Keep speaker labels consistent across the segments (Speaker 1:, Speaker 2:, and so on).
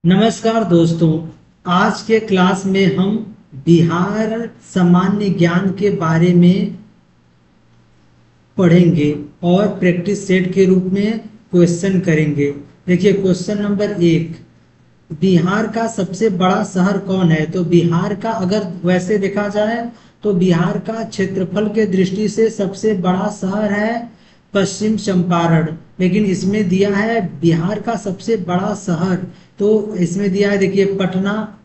Speaker 1: नमस्कार दोस्तों। आज के क्लास में हम बिहार सामान्य ज्ञान के बारे में पढ़ेंगे और प्रैक्टिस सेट के रूप में क्वेश्चन करेंगे। देखिए क्वेश्चन नंबर 1, बिहार का सबसे बड़ा शहर कौन है? तो बिहार का अगर वैसे देखा जाए तो बिहार का क्षेत्रफल के दृष्टि से सबसे बड़ा शहर है पश्चिम चंपारण, लेकिन इसमें दिया है बिहार का सबसे बड़ा शहर, तो इसमें दिया है देखिए पटना,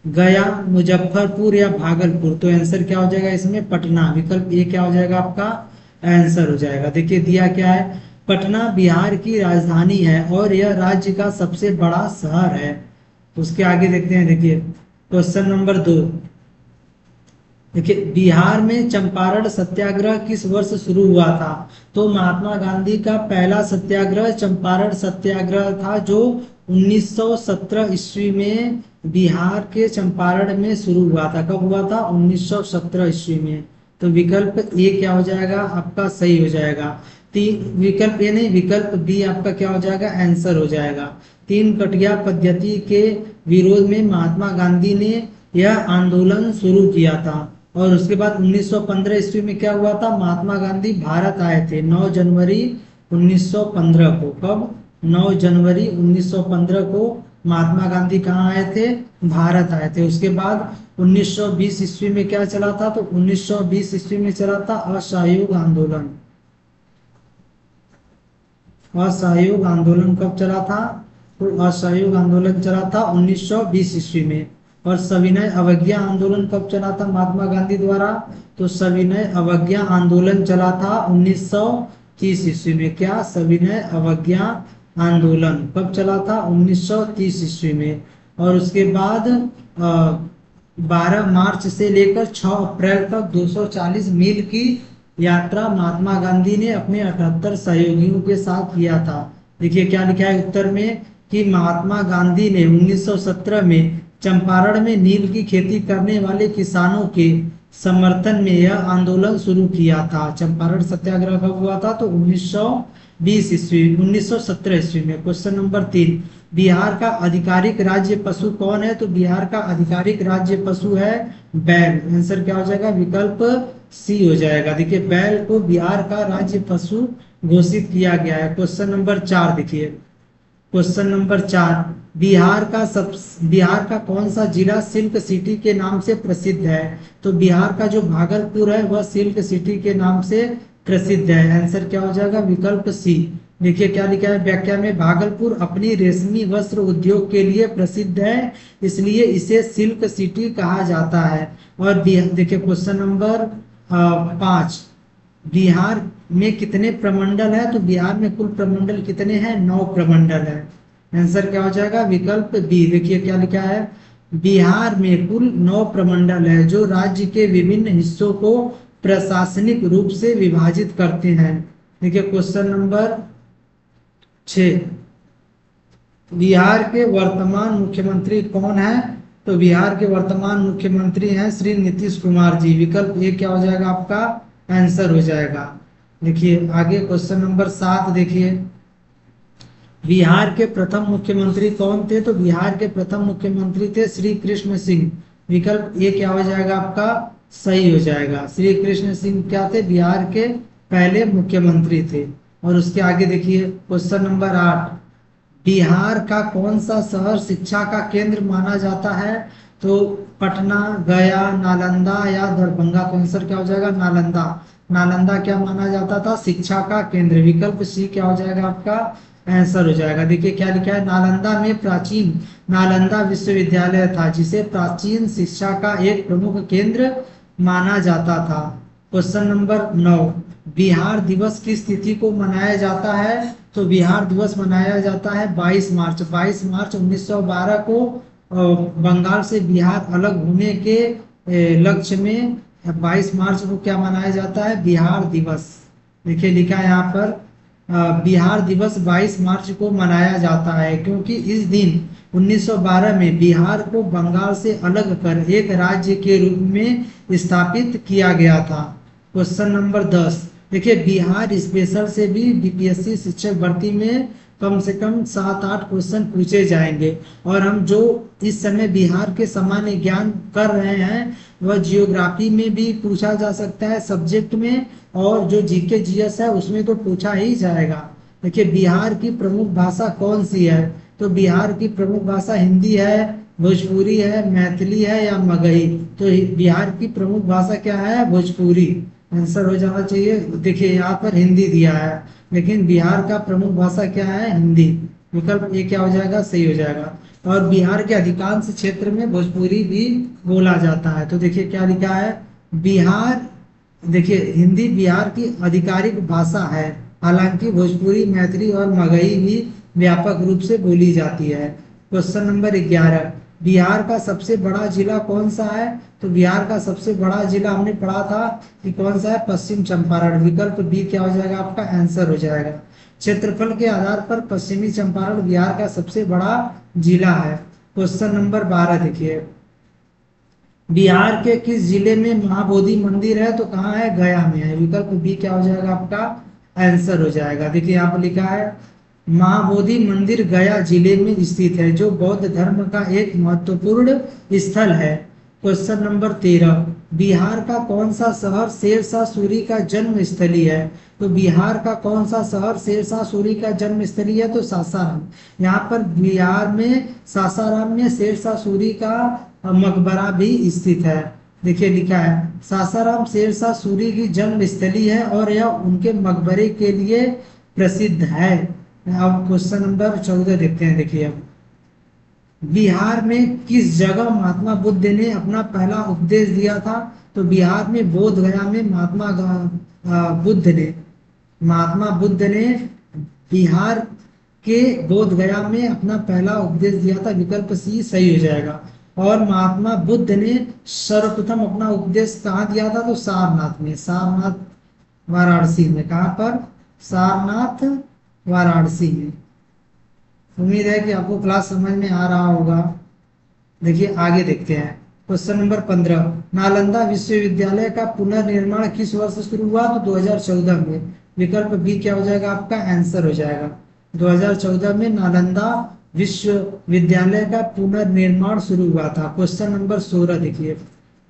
Speaker 1: गया, मुजफ्फरपुर या भागलपुर। तो आंसर क्या हो जाएगा इसमें? पटना। विकल्प ए क्या हो जाएगा आपका आंसर हो जाएगा। देखिए दिया क्या है, पटना बिहार की राजधानी है और यह राज्य का सबसे बड़ा शहर है। उसके आगे देखते हैं। देखिए क्वेश्चन नंबर 2, देखिए बिहार में चंपारण सत्याग्रह किस वर्ष शुरू हुआ था? तो महात्मा गांधी का पहला सत्याग्रह चंपारण सत्याग्रह था, जो 1917 ईस्वी में बिहार के चंपारण में शुरू हुआ था। कब हुआ था? 1917 ईस्वी में। तो विकल्प ए क्या हो जाएगा आपका? सही हो जाएगा। विकल्प ए नहीं, विकल्प बी आपका क्या हो जाएगा? आंसर हो जाएगा। तीन कटिया पद्धति के विरोध में महात्मा गांधी ने यह आंदोलन शुरू किया था। और उसके बाद 1915 ईस्वी में क्या हुआ था? महात्मा गांधी भारत आए थे 9 जनवरी 1915 को। कब? 9 जनवरी 1915 को महात्मा गांधी कहाँ आए थे? भारत आए थे। उसके बाद 1920 ईस्वी में क्या चला था? तो 1920 ईस्वी में चला था असहयोग आंदोलन। असहयोग आंदोलन कब चला था? तो असहयोग आंदोलन चला था 1920 ईस्वी में। और सविनय अवज्ञा आंदोलन कब चला था महात्मा गांधी द्वारा? तो सविनय अवज्ञा आंदोलन चला था 1930 ईस्वी में। क्या? सविनय अवज्ञा आंदोलन कब चला था? 1930 ईस्वी में। और उसके बाद 12 मार्च से लेकर 6 अप्रैल तक 240 मील की यात्रा महात्मा गांधी ने अपने 78 सहयोगियों के साथ किया था। देखिए क्या लिखा है उत्तर में कि महात्मा गांधी ने 1917 में चंपारण में नील की खेती करने वाले किसानों के समर्थन में यह आंदोलन शुरू किया था। चंपारण सत्याग्रह कब हुआ था? तो 1917 ईस्वी में। क्वेश्चन नंबर 3, बिहार का आधिकारिक राज्य पशु कौन है? तो बिहार का आधिकारिक राज्य पशु है बैल। आंसर क्या हो जाएगा? विकल्प सी हो जाएगा। देखिए बैल को बिहार का राज्य पशु घोषित किया गया है। क्वेश्चन नंबर 4 देखिए, क्वेश्चन नंबर 4, बिहार का कौन सा जिला सिल्क सिटी के नाम से प्रसिद्ध है? तो बिहार का जो भागलपुर है वह सिल्क सिटी के नाम से प्रसिद्ध है। आंसर क्या हो जाएगा? विकल्प सी। देखिए क्या लिखा है व्याख्या में, भागलपुर अपनी रेशमी वस्त्र उद्योग के लिए प्रसिद्ध है, इसलिए इसे सिल्क सिटी कहा जाता है। और देखिए क्वेश्चन नंबर 5, बिहार में कितने प्रमंडल है? तो बिहार में कुल प्रमंडल कितने हैं? 9 प्रमंडल है। आंसर क्या हो जाएगा? विकल्प बी। देखिए क्या लिखा है, बिहार में कुल 9 प्रमंडल है जो राज्य के विभिन्न हिस्सों को प्रशासनिक रूप से विभाजित करते हैं। देखिए क्वेश्चन नंबर 6, बिहार के वर्तमान मुख्यमंत्री कौन है? तो बिहार के वर्तमान मुख्यमंत्री हैं श्री नीतीश कुमार जी। विकल्प ए क्या हो जाएगा आपका? आंसर हो जाएगा। देखिए आगे क्वेश्चन नंबर 7 देखिए, बिहार के प्रथम मुख्यमंत्री कौन थे? तो बिहार के प्रथम मुख्यमंत्री थे श्री कृष्ण सिंह। विकल्प ए क्या हो जाएगा आपका? सही हो जाएगा। श्री कृष्ण सिंह क्या थे? बिहार के पहले मुख्यमंत्री थे। और उसके आगे देखिए क्वेश्चन नंबर 8, बिहार का कौन सा शहर शिक्षा का केंद्र माना जाता है? तो पटना, गया, नालंदा या दरभंगा। तो आंसर क्या हो जाएगा? नालंदा। नालंदा क्या माना जाता था? शिक्षा का केंद्र। विकल्प सी क्या हो जाएगा आपका? आंसर हो जाएगा। देखिए क्या लिखा है, नालंदा में प्राचीन नालंदा विश्वविद्यालय था जिसे प्राचीन शिक्षा का एक प्रमुख केंद्र माना जाता था। क्वेश्चन नंबर 9, बिहार दिवस किस तिथि को मनाया जाता है? तो बिहार दिवस मनाया जाता है 22 मार्च। 22 मार्च 1912 को बंगाल से बिहार अलग होने के लक्ष्य में 22 मार्च को क्या मनाया जाता है? बिहार दिवस। देखिए लिखा है यहाँ पर बिहार दिवस 22 मार्च को मनाया जाता है क्योंकि इस दिन 1912 में बिहार को बंगाल से अलग कर एक राज्य के रूप में स्थापित किया गया था। क्वेश्चन नंबर 10, देखिए बिहार स्पेशल से भी बीपीएससी शिक्षक भर्ती में कम से कम 7-8 क्वेश्चन पूछे जाएंगे। और हम जो इस समय बिहार के सामान्य ज्ञान कर रहे हैं वह जियोग्राफी में भी पूछा जा सकता है सब्जेक्ट में, और जो जीके जीएस है उसमें तो पूछा ही जाएगा। देखिए बिहार की प्रमुख भाषा कौन सी है, तो बिहार की प्रमुख भाषा हिंदी है, भोजपुरी है, मैथिली है या मगही। तो बिहार की प्रमुख भाषा क्या है, भोजपुरी। आंसर हो जाना चाहिए। देखिए यहाँ पर हिंदी दिया है, लेकिन बिहार का प्रमुख भाषा क्या है, हिंदी। विकल्प ए क्या हो जाएगा, सही हो जाएगा। और बिहार के अधिकांश क्षेत्र में भोजपुरी भी बोला जाता है। तो देखिए क्या लिखा है, बिहार, देखिए हिंदी बिहार की आधिकारिक भाषा है, हालांकि भोजपुरी, मैथिली और मगही भी व्यापक रूप से बोली जाती है। क्वेश्चन नंबर 11, बिहार का सबसे बड़ा जिला कौन सा है, तो बिहार का सबसे बड़ा जिला हमने पढ़ा था कि कौन सा है, पश्चिम चंपारण। विकल्प बी क्या हो जाएगा, आपका आंसर हो जाएगा। क्षेत्रफल के आधार पर पश्चिमी चंपारण बिहार का सबसे बड़ा जिला है। क्वेश्चन नंबर 12 देखिए, बिहार के किस जिले में महाबोधि मंदिर है, तो कहाँ है, गया में है। विकल्प बी क्या हो जाएगा, आपका आंसर हो जाएगा। देखिए यहाँ पर लिखा है महाबोधि मंदिर गया जिले में स्थित है, जो बौद्ध धर्म का एक महत्वपूर्ण स्थल है। क्वेश्चन नंबर 13, बिहार का कौन सा शहर शेरशाह सूरी का जन्म स्थली है, तो बिहार का कौन सा शहर शेरशाह सूरी का जन्म स्थली है, तो सासाराम। यहाँ पर बिहार में सासाराम में शेरशाह सूरी का मकबरा भी स्थित है। देखिए लिखा है सासाराम शेरशाह सूरी की जन्म स्थली है और यह उनके मकबरे के लिए प्रसिद्ध है। अब क्वेश्चन नंबर 14 देखते हैं। देखिए अब बिहार में किस जगह महात्मा बुद्ध ने अपना पहला उपदेश दिया था, तो बिहार में बोध गया में महात्मा बुद्ध ने बिहार के बोध गया में अपना पहला उपदेश दिया था। विकल्प सी सही हो जाएगा। और महात्मा बुद्ध ने सर्वप्रथम अपना उपदेश कहाँ दिया था, तो सारनाथ में, सारनाथ वाराणसी में। कहाँ पर, सारनाथ वाराणसी में। उम्मीद है कि आपको क्लास समझ में आ रहा होगा। देखिए आगे देखते हैं। क्वेश्चन नंबर 15, नालंदा विश्वविद्यालय का पुनर्निर्माण किस वर्ष शुरू हुआ, तो 2014 में। विकल्प बी क्या हो जाएगा, आपका आंसर हो जाएगा। 2014 में नालंदा विश्वविद्यालय का पुनर्निर्माण शुरू हुआ था। क्वेश्चन नंबर 16 देखिए,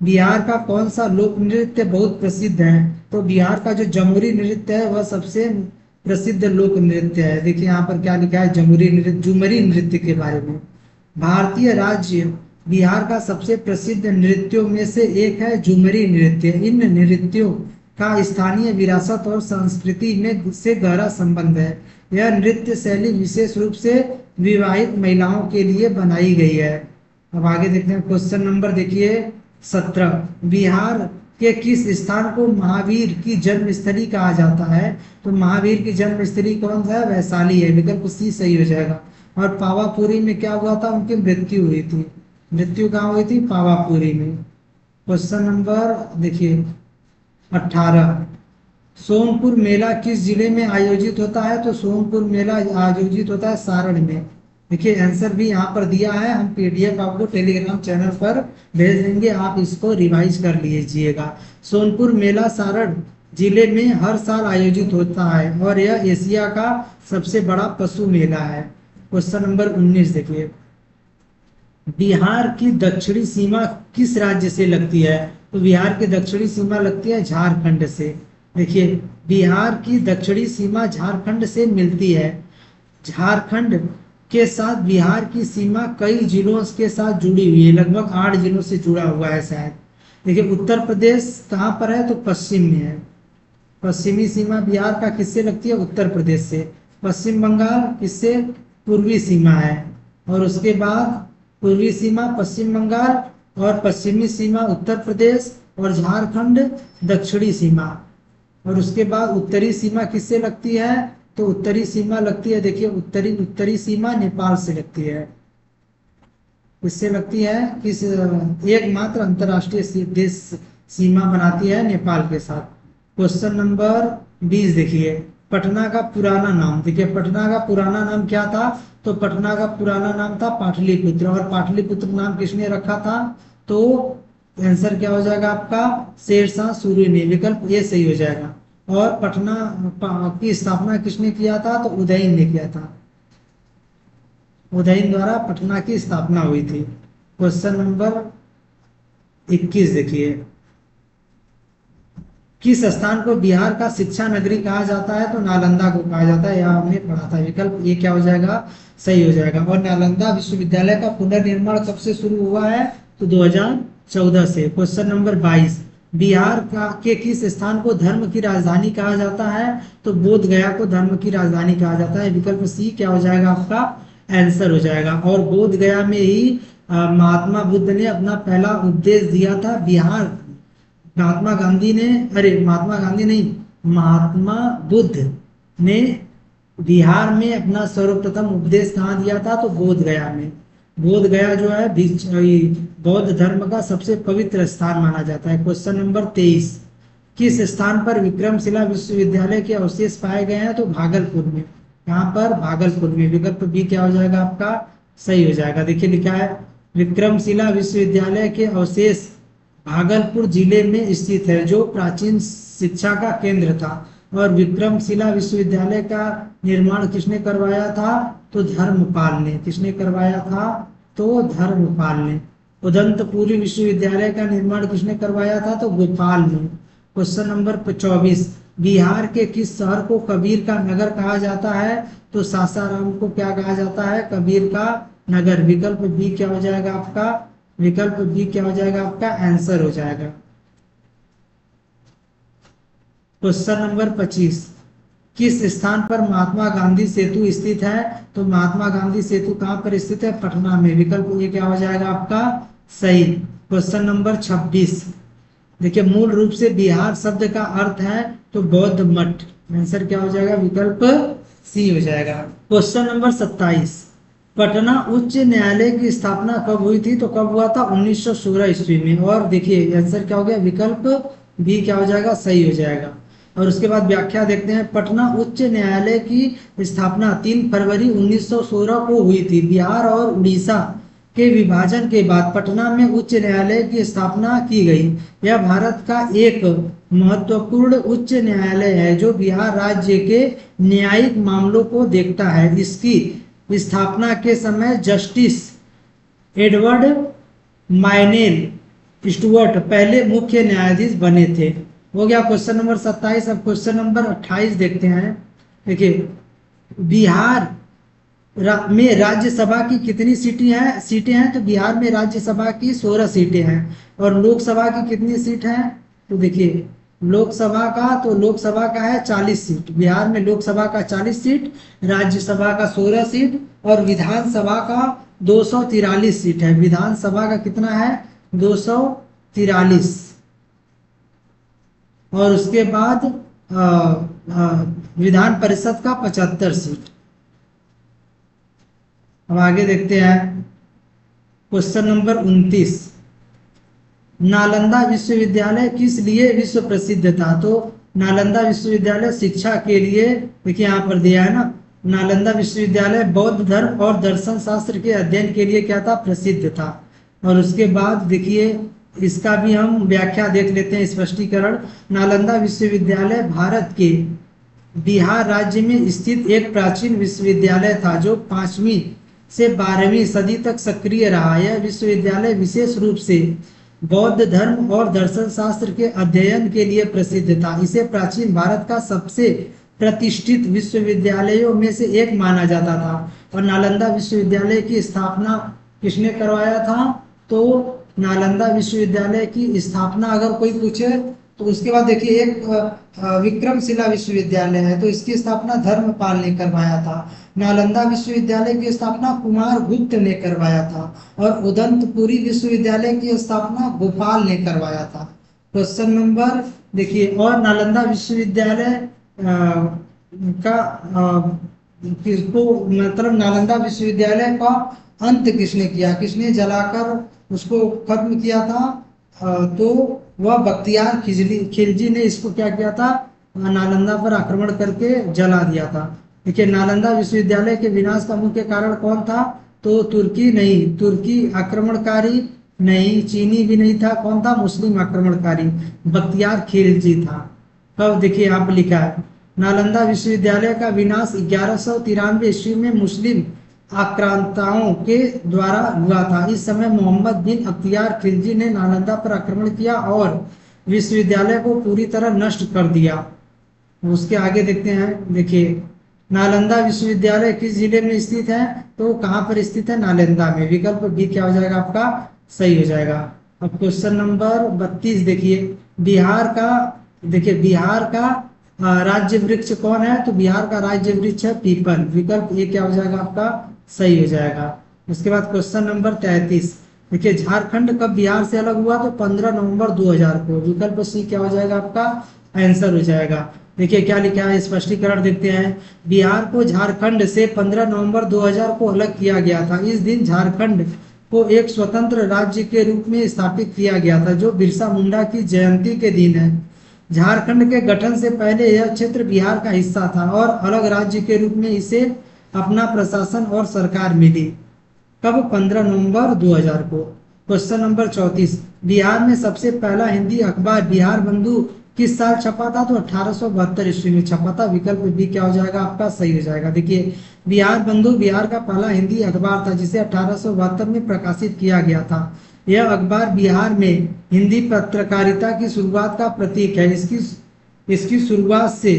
Speaker 1: बिहार का कौन सा लोक नृत्य बहुत प्रसिद्ध है, तो बिहार का जो जमुरी नृत्य है वह सबसे प्रसिद्ध लोक नृत्य है। देखिए यहाँ पर क्या लिखा है, झुमरी नृत्य के बारे में। भारतीय राज्य बिहार का सबसे प्रसिद्ध नृत्यों में से एक है झुमरी नृत्य। इन नृत्यों का स्थानीय विरासत और संस्कृति में से गहरा संबंध है। यह नृत्य शैली विशेष रूप से विवाहित महिलाओं के लिए बनाई गई है। अब आगे देखते हैं। क्वेश्चन नंबर देखिए 17, बिहार के किस स्थान को महावीर की जन्मस्थली कहा जाता है, तो महावीर की जन्मस्थली कौन सा है, वैशाली है। विकल्प सी सही हो जाएगा। और पावापुरी में क्या हुआ था, उनकी मृत्यु हुई थी। मृत्यु कहाँ हुई थी, पावापुरी में। क्वेश्चन नंबर देखिए 18, सोनपुर मेला किस जिले में आयोजित होता है, तो सोनपुर मेला आयोजित होता है सारण में। देखिए आंसर भी यहाँ पर दिया है, हम पीडीएफ आपको टेलीग्राम चैनल पर भेज देंगे, आप इसको रिवाइज कर लीजिएगा। सोनपुर मेला सारण जिले में हर साल आयोजित होता है और यह एशिया का सबसे बड़ा पशु मेला है। क्वेश्चन नंबर 19 देखिए, बिहार की दक्षिणी सीमा किस राज्य से लगती है, तो बिहार की दक्षिणी सीमा लगती है झारखंड से। देखिए बिहार की दक्षिणी सीमा झारखंड से मिलती है। झारखंड के साथ बिहार की सीमा कई जिलों के साथ जुड़ी हुई है, लगभग 8 जिलों से जुड़ा हुआ है शायद। देखिए उत्तर प्रदेश कहाँ पर है, तो पश्चिम में है। पश्चिमी सीमा बिहार का किससे लगती है, उत्तर प्रदेश से। पश्चिम बंगाल किससे, पूर्वी सीमा है। और उसके बाद पूर्वी सीमा पश्चिम बंगाल और पश्चिमी सीमा उत्तर प्रदेश और झारखंड दक्षिणी सीमा। और उसके बाद उत्तरी सीमा किससे लगती है, तो उत्तरी सीमा लगती है, देखिए उत्तरी सीमा नेपाल से लगती है। किससे लगती है, किस एकमात्र अंतरराष्ट्रीय देश सीमा बनाती है नेपाल के साथ। क्वेश्चन नंबर 20 देखिए, पटना का पुराना नाम। देखिए पटना का पुराना नाम क्या था, तो पटना का पुराना नाम था पाटलिपुत्र। और पाटलिपुत्र नाम किसने रखा था, तो आंसर क्या हो जाएगा आपका, शेरशाह सूरी ने। विकल्प ए सही हो जाएगा। और पटना की स्थापना किसने किया था, तो उदयन ने किया था। उदयन द्वारा पटना की स्थापना हुई थी। क्वेश्चन नंबर 21 देखिए, किस स्थान को बिहार का शिक्षा नगरी कहा जाता है? तो नालंदा को कहा जाता है, यह हमने पढ़ा था। विकल्प ये क्या हो जाएगा? सही हो जाएगा। और नालंदा विश्वविद्यालय का पुनर्निर्माण कब से शुरू हुआ है? तो 2014 से। क्वेश्चन नंबर 22, बिहार का के किस स्थान को धर्म की राजधानी कहा जाता है? तो बोध गया को धर्म की राजधानी कहा जाता है। विकल्प सी क्या हो जाएगा? आपका आंसर हो जाएगा। और बोध गया में ही महात्मा बुद्ध ने अपना पहला उपदेश दिया था। बिहार महात्मा गांधी ने, अरे महात्मा गांधी नहीं, महात्मा बुद्ध ने बिहार में अपना सर्वप्रथम उपदेश कहाँ दिया था? तो बोध गया में। बोध गया जो है बौद्ध धर्म का सबसे पवित्र स्थान माना जाता है। क्वेश्चन नंबर 23, किस स्थान पर विक्रमशिला विश्वविद्यालय के अवशेष पाए गए हैं? तो भागलपुर में। यहाँ पर भागलपुर में। विकल्प बी क्या हो जाएगा? आपका सही हो जाएगा। देखिए लिखा है, विक्रमशिला विश्वविद्यालय के अवशेष भागलपुर जिले में स्थित है, जो प्राचीन शिक्षा का केंद्र था। और विक्रमशिला विश्वविद्यालय का निर्माण किसने करवाया था? तो धर्मपाल ने। किसने करवाया था? तो धर्मपाल ने। उदंतपुरी विश्वविद्यालय का निर्माण किसने करवाया था? तो गोपाल ने। क्वेश्चन नंबर 24, बिहार के किस शहर को कबीर का नगर कहा जाता है? तो सासाराम को क्या कहा जाता है? कबीर का नगर। विकल्प बी क्या हो जाएगा आपका? विकल्प बी क्या हो जाएगा? आपका आंसर हो जाएगा। क्वेश्चन नंबर 25, किस स्थान पर महात्मा गांधी सेतु स्थित है? तो महात्मा गांधी सेतु कहां पर स्थित है? पटना में। विकल्प ये क्या हो जाएगा? आपका सही। क्वेश्चन नंबर 26, देखिए मूल रूप से बिहार शब्द का अर्थ है तो बौद्ध मठ। आंसर क्या हो जाएगा? विकल्प सी हो जाएगा। क्वेश्चन नंबर 27, पटना उच्च न्यायालय की स्थापना कब हुई थी? तो कब हुआ था? 1916 ईस्वी में। और देखिए आंसर क्या हो गया? विकल्प बी क्या हो जाएगा? सही हो जाएगा। और उसके बाद व्याख्या देखते हैं। पटना उच्च न्यायालय की स्थापना 3 फरवरी 1916 को हुई थी। बिहार और उड़ीसा के विभाजन के बाद पटना में उच्च न्यायालय की स्थापना की गई। यह भारत का एक महत्वपूर्ण उच्च न्यायालय है जो बिहार राज्य के न्यायिक मामलों को देखता है। इसकी स्थापना के समय जस्टिस एडवर्ड माइनेल स्टुअर्ट पहले मुख्य न्यायाधीश बने थे। हो गया क्वेश्चन नंबर 27। अब क्वेश्चन नंबर 28 देखते हैं। देखिए, बिहार में राज्यसभा की कितनी सीटें हैं? तो बिहार में राज्यसभा की 16 सीटें हैं। और लोकसभा की कितनी सीट हैं? तो देखिए लोकसभा का है 40 सीट। बिहार में लोकसभा का 40 सीट, राज्यसभा का 16 सीट और विधानसभा का 243 सीट है। विधानसभा का कितना है? 243। और उसके बाद विधान परिषद का 75 सीट। अब आगे देखते हैं क्वेश्चन नंबर 29, नालंदा विश्वविद्यालय किस लिए विश्व प्रसिद्ध था? तो नालंदा विश्वविद्यालय शिक्षा के लिए, देखिए यहाँ पर दिया है ना, नालंदा विश्वविद्यालय बौद्ध धर्म और दर्शन शास्त्र के अध्ययन के लिए क्या था? प्रसिद्ध था। और उसके बाद देखिए इसका भी हम व्याख्या देख लेते हैं, स्पष्टीकरण। नालंदा विश्वविद्यालय भारत के बिहार राज्य में स्थित एक प्राचीन विश्वविद्यालय था जो 5वीं से 12वीं सदी तक सक्रिय रहा। यह विश्वविद्यालय विशेष रूप से बौद्ध धर्म और दर्शन शास्त्र के अध्ययन के लिए प्रसिद्ध था। इसे प्राचीन भारत का सबसे प्रतिष्ठित विश्वविद्यालयों में से एक माना जाता था। और नालंदा विश्वविद्यालय की स्थापना किसने करवाया था? तो नालंदा विश्वविद्यालय की स्थापना अगर कोई पूछे तो उसके बाद देखिए एक विक्रमशिला विश्वविद्यालय है तो इसकी स्थापना धर्मपाल ने करवाया था। नालंदा विश्वविद्यालय की स्थापना कुमार गुप्त ने करवाया था। और उदंतपुरी विश्वविद्यालय की स्थापना गोपाल ने करवाया था। क्वेश्चन नंबर देखिए, और नालंदा विश्वविद्यालय का किसको, मतलब नालंदा विश्वविद्यालय का अंत किसने किया? किसने जलाकर उसको खत्म किया था? तो वह बख्तियार खिलजी ने इसको क्या किया था? नालंदा पर आक्रमण करके जला दिया था। देखिए नालंदा विश्वविद्यालय के विनाश का मुख्य कारण कौन था? तो तुर्की नहीं, तुर्की आक्रमणकारी नहीं, चीनी भी नहीं था। कौन था? मुस्लिम आक्रमणकारी बख्तियार खिलजी था। कब? देखिए यहाँ पर लिखा है नालंदा विश्वविद्यालय का विनाश 1193 ईस्वी में मुस्लिम आक्रांताओं के द्वारा हुआ था। इस समय मोहम्मद बिन अख्तियार खिलजी ने नालंदा पर आक्रमण किया और विश्वविद्यालय को पूरी तरह नष्ट कर दिया। उसके आगे देखते हैं, देखिए नालंदा विश्वविद्यालय किस जिले में स्थित है, तो कहाँ पर स्थित है, नालंदा में। विकल्प बी क्या हो जाएगा आपका, सही हो जाएगा। अब क्वेश्चन नंबर 32 देखिए, बिहार का, देखिए बिहार का राज्य वृक्ष कौन है, तो बिहार का राज्य वृक्ष है पीपल। विकल्प ए क्या हो जाएगा आपका, सही हो जाएगा। उसके बाद क्वेश्चन नंबर 33 देखिए, झारखंड कब बिहार से अलग हुआ, तो 15 नवंबर 2000 को। विकल्प सी क्या हो जाएगा आपका, आंसर हो जाएगा। देखिए क्या लिखा है, स्पष्टीकरण देखते हैं। बिहार को झारखंड से 15 नवंबर 2000 को अलग किया गया था। इस दिन झारखंड को एक स्वतंत्र राज्य के रूप में स्थापित किया गया था, जो बिरसा मुंडा की जयंती के दिन है। झारखंड के गठन से पहले यह क्षेत्र बिहार का हिस्सा था और अलग राज्य के रूप में इसे अपना प्रशासन और सरकार मिली। कब, 15 नवंबर 2000 को। क्वेश्चन नंबर 34, बिहार में सबसे पहला हिंदी अखबार बिहार बंधु किस साल छपा था, तो 1872 ईस्वी में छपा था। विकल्प बी क्या हो जाएगा आपका, सही हो जाएगा। देखिए बिहार बंधु बिहार का पहला हिंदी अखबार था, जिसे 1872 में प्रकाशित किया गया था। यह अखबार बिहार में हिंदी पत्रकारिता की शुरुआत का प्रतीक है। इसकी शुरुआत से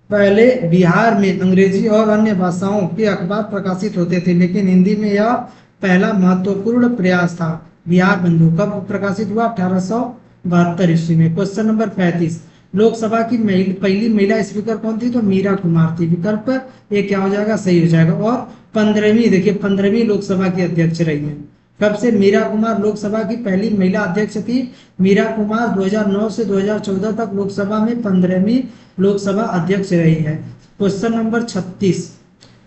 Speaker 1: पहले बिहार में अंग्रेजी और अन्य भाषाओं के अखबार प्रकाशित होते थे, लेकिन हिंदी में यह पहला महत्वपूर्ण प्रयास था। बिहार बंधु कब प्रकाशित हुआ, 1872 ईस्वी में। क्वेश्चन नंबर 35, लोकसभा की पहली महिला स्पीकर कौन थी, तो मीरा कुमार थी। विकल्प ये क्या हो जाएगा, सही हो जाएगा। और 15वीं, देखिए 15वीं लोकसभा की अध्यक्ष रही है। कब से, मीरा कुमार लोकसभा की पहली महिला अध्यक्ष थी। मीरा कुमार 2009 से 2014 तक लोकसभा में 15वीं लोकसभा अध्यक्ष रही है। क्वेश्चन नंबर 36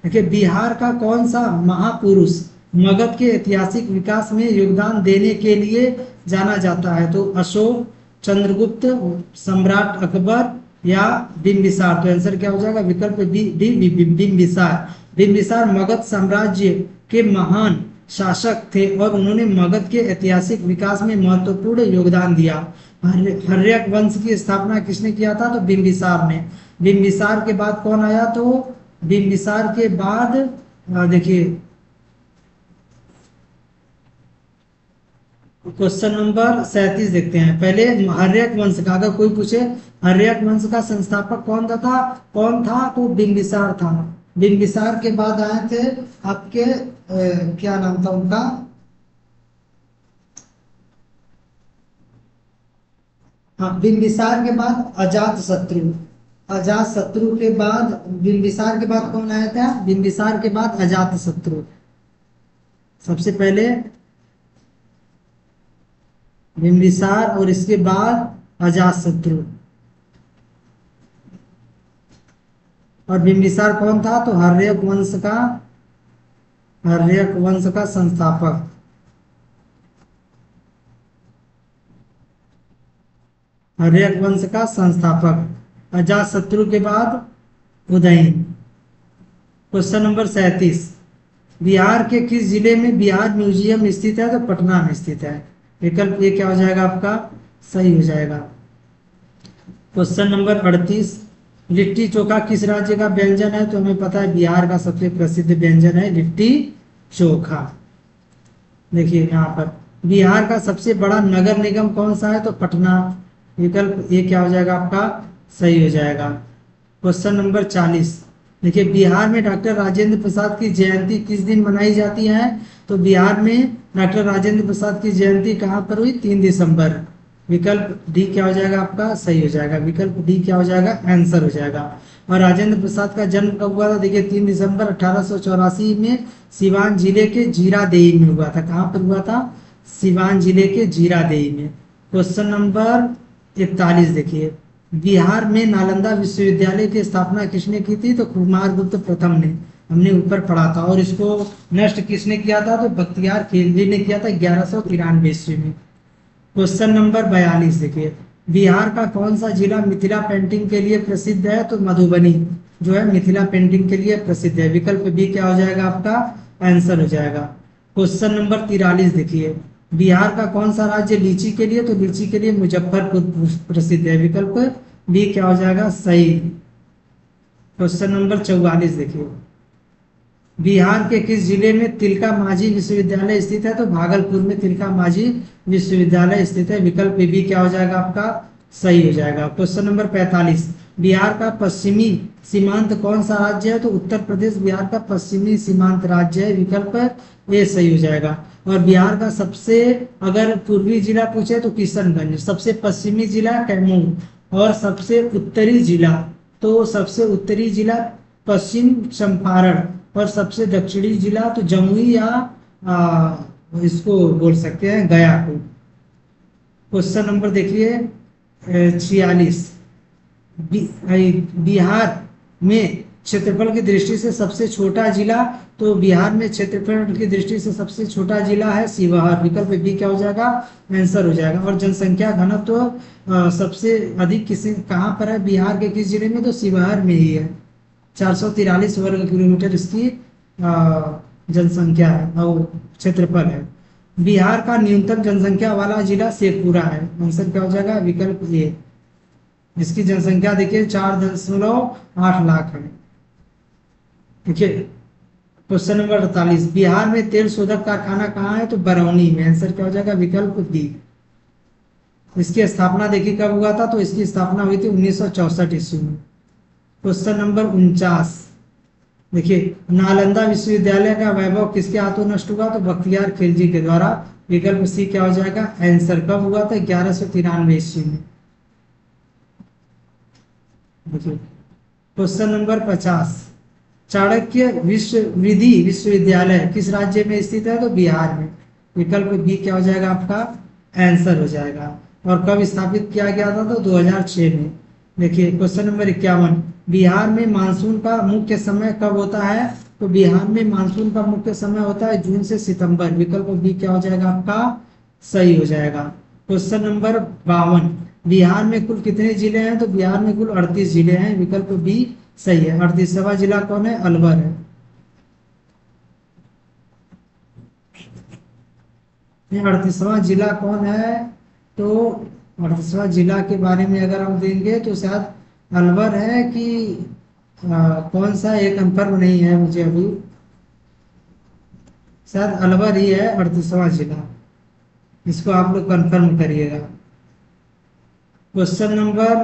Speaker 1: देखिए, बिहार का कौन सा महापुरुष मगध के ऐतिहासिक विकास में योगदान देने के लिए जाना जाता है, तो अशोक, चंद्रगुप्त, सम्राट अकबर या बिंबिसार। तो आंसर क्या हो जाएगा, विकल्प डी बिंबिसार। बिंबिसार मगध साम्राज्य के महान शासक थे और उन्होंने मगध के ऐतिहासिक विकास में महत्वपूर्ण योगदान दिया। हर्यक वंश की स्थापना किसने किया था, तो बिंबिसार ने। बिंबिसार के बाद कौन आया, तो बिंबिसार के बाद देखिए क्वेश्चन नंबर 37 देखते हैं। पहले हर्यक वंश का, अगर कोई पूछे हर्यक वंश का संस्थापक कौन था, तो बिंबिसार था। बिंबिसार के बाद आए थे आपके क्या नाम था उनका, हाँ बिंबिसार के बाद अजात शत्रु। अजात शत्रु के बाद, बिंबिसार के बाद कौन आया था, बिंबिसार के बाद अजात शत्रु। सबसे पहले बिंबिसार और इसके बाद अजातशत्रु। और बिंबिसार कौन था, तो हर्यक वंश का संस्थापक। हर्यक वंश का संस्थापक। अजातशत्रु के बाद उदयन। क्वेश्चन नंबर 37, बिहार के किस जिले में बिहार म्यूजियम स्थित है, तो पटना में स्थित है। विकल्प ये क्या हो जाएगा आपका, सही हो जाएगा। क्वेश्चन नंबर 38, लिट्टी चोखा किस राज्य का व्यंजन है, तो हमें पता है बिहार का सबसे प्रसिद्ध व्यंजन है लिट्टी चोखा। देखिए यहाँ पर बिहार का सबसे बड़ा नगर निगम कौन सा है, तो पटना। विकल्प ये क्या हो जाएगा आपका, सही हो जाएगा। क्वेश्चन नंबर 40 देखिए, बिहार में डॉक्टर राजेंद्र प्रसाद की जयंती किस दिन मनाई जाती है, तो बिहार में डॉक्टर राजेंद्र प्रसाद की जयंती कहाँ पर हुई, 3 दिसंबर। विकल्प डी क्या हो जाएगा आपका, सही हो जाएगा। विकल्प डी क्या हो जाएगा, आंसर हो जाएगा। और राजेंद्र प्रसाद का जन्म कब हुआ था, देखिए 3 दिसंबर 1884 में सिवान जिले के जीरादेई में हुआ था। कहाँ पर हुआ था, सिवान जिले के जीरादेई में। क्वेश्चन नंबर 41 देखिए, बिहार में नालंदा विश्वविद्यालय की स्थापना किसने की थी, तो कुमारगुप्त प्रथम ने। हमने ऊपर पढ़ा था। और इसको नष्ट किसने किया था, तो बख्तियार खिलजी ने किया था 1193 ईस्वी में। क्वेश्चन नंबर 42 देखिए, बिहार का कौन सा जिला मिथिला पेंटिंग के लिए प्रसिद्ध है, तो मधुबनी जो है मिथिला पेंटिंग के लिए प्रसिद्ध है। विकल्प बी क्या हो जाएगा आपका, आंसर हो जाएगा। क्वेश्चन नंबर 43 देखिए, बिहार का कौन सा राज्य लीची के लिए, तो लीची के लिए मुजफ्फरपुर प्रसिद्ध है। विकल्प बी क्या हो जाएगा, सही। क्वेश्चन नंबर 44 देखिए, बिहार के किस जिले में तिलका मांझी विश्वविद्यालय स्थित है? तो भागलपुर में तिलका मांझी विश्वविद्यालय स्थित है। विकल्प बी क्या हो जाएगा आपका? सही हो जाएगा। क्वेश्चन नंबर 45, बिहार का पश्चिमी सीमांत कौन सा राज्य है? तो उत्तर प्रदेश बिहार का पश्चिमी सीमांत राज्य है। विकल्प ए सही हो जाएगा। और बिहार का सबसे, अगर पूर्वी जिला पूछे तो किशनगंज, सबसे पश्चिमी जिला कैमूर, और सबसे उत्तरी जिला, तो सबसे उत्तरी जिला पश्चिम चंपारण, और सबसे दक्षिणी जिला तो जमुई या इसको बोल सकते हैं गया को। क्वेश्चन नंबर देखिए 46, बिहार में क्षेत्रफल की दृष्टि से सबसे छोटा जिला, तो बिहार में क्षेत्रफल की दृष्टि से सबसे छोटा जिला है शिवहर। विकल्प बी क्या हो जाएगा? आंसर हो जाएगा। और जनसंख्या घनत्व तो सबसे अधिक किसी कहाँ पर है? बिहार के किस जिले में? तो शिवहर में ही है। 443 वर्ग किलोमीटर इसकी जनसंख्या है और क्षेत्रफल है। बिहार का न्यूनतम जनसंख्या वाला जिला शेखपुरा है। आंसर क्या हो जाएगा? विकल्प ए। इसकी जनसंख्या देखिए 4.8 लाख है। देखिए क्वेश्चन नंबर 48, बिहार में तेल शोधक कारखाना कहाँ है? तो बरौनी में। आंसर क्या हो जाएगा? विकल्प बी। इसकी स्थापना देखिए कब हुआ था? तो इसकी स्थापना हुई थी 1964 ईस्वी में। क्वेश्चन नंबर 49, देखिए नालंदा विश्वविद्यालय का वैभव किसके हाथों नष्ट हुआ? तो बख्तियार खिलजी के द्वारा। विकल्प सी क्या हो जाएगा? आंसर कब हुआ था? 1193 ईस्वी में। देखिए क्वेश्चन नंबर 50, चाणक्य विधि विश्वविद्यालय किस राज्य में स्थित है? तो बिहार में। विकल्प बी क्या हो जाएगा आपका? आंसर हो जाएगा। और कब स्थापित किया गया था? तो 2006 में। देखिए क्वेश्चन नंबर 51, बिहार में मानसून का मुख्य समय कब होता है? तो बिहार में मानसून का मुख्य समय होता है जून से सितंबर। विकल्प बी क्या हो जाएगा आपका? सही हो जाएगा। क्वेश्चन नंबर 52, बिहार में कुल कितने जिले हैं? तो बिहार में कुल 38 जिले हैं। विकल्प बी सही है। 38वां जिला कौन है? अलवर है। 38वां जिला कौन है? तो 38वां जिला के बारे में अगर हम देंगे तो शायद अलवर है कि कौन सा, एक कंफर्म नहीं है मुझे अभी, शायद अलवर ही है 38वां जिला। इसको आप लोग कंफर्म करिएगा। क्वेश्चन नंबर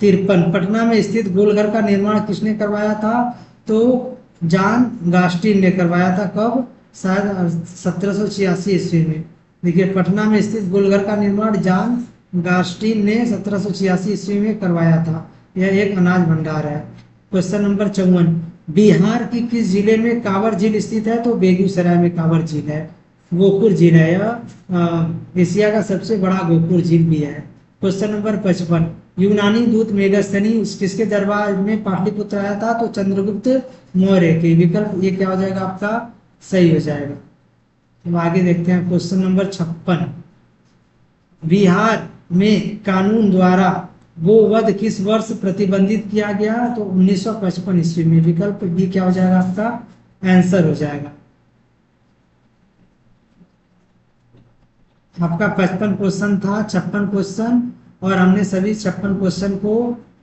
Speaker 1: 53, पटना में स्थित गोलघर का निर्माण किसने करवाया था? तो जॉन गास्टिन ने करवाया था। कब? शायद 1786 ईस्वी में। देखिए पटना में स्थित गोलघर का निर्माण जॉन गास्टिन ने 1786 ईस्वी में करवाया था। यह एक अनाज भंडार है। क्वेश्चन नंबर 54, बिहार की किस जिले में कांवर झील स्थित है? तो बेगूसराय में कांवर झील है। गोपुर झील है। यह एशिया का सबसे बड़ा गोपुर झील भी है। क्वेश्चन नंबर 55, यूनानी दूत मेगास्थनी किसके दरबार में पाटलिपुत्र आया था? तो चंद्रगुप्त मौर्य के। विकल्प ये क्या हो जाएगा आपका? सही हो जाएगा। अब आगे देखते हैं क्वेश्चन नंबर 56, बिहार में कानून द्वारा गोवध किस वर्ष प्रतिबंधित किया गया? तो 1955 ईस्वी में। विकल्प बी क्या हो जाएगा आपका? आंसर हो जाएगा। आपका 55 क्वेश्चन था, 56 क्वेश्चन, और हमने सभी 56 क्वेश्चन को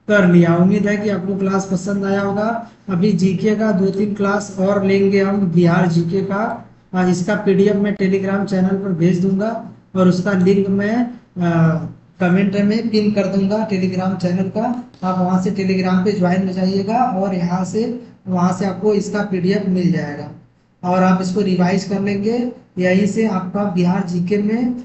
Speaker 1: कर लिया। उम्मीद है कि आपको क्लास पसंद आया होगा। अभी जीके का 2-3 क्लास और लेंगे हम, बिहार जीके का। इसका पीडीएफ मैं टेलीग्राम चैनल पर भेज दूंगा, और उसका लिंक मैं कमेंट में पिन कर दूंगा टेलीग्राम चैनल का। आप वहां से टेलीग्राम पे ज्वाइन हो जाइएगा, और यहाँ से वहां से आपको इसका पीडीएफ मिल जाएगा, और आप इसको रिवाइज कर लेंगे। यहीं से आपका बिहार जीके में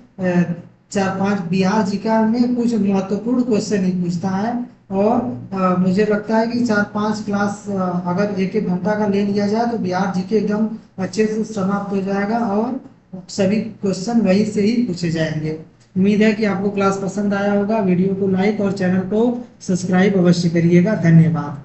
Speaker 1: 4-5 बिहार जीके में कुछ महत्वपूर्ण क्वेश्चन ही पूछता है। और मुझे लगता है कि 4-5 क्लास अगर 1-1 घंटा का ले लिया जाए तो बिहार जीके एकदम अच्छे से समाप्त हो जाएगा, और सभी क्वेश्चन वहीं से ही पूछे जाएंगे। उम्मीद है कि आपको क्लास पसंद आया होगा। वीडियो को लाइक और चैनल को सब्सक्राइब अवश्य करिएगा। धन्यवाद।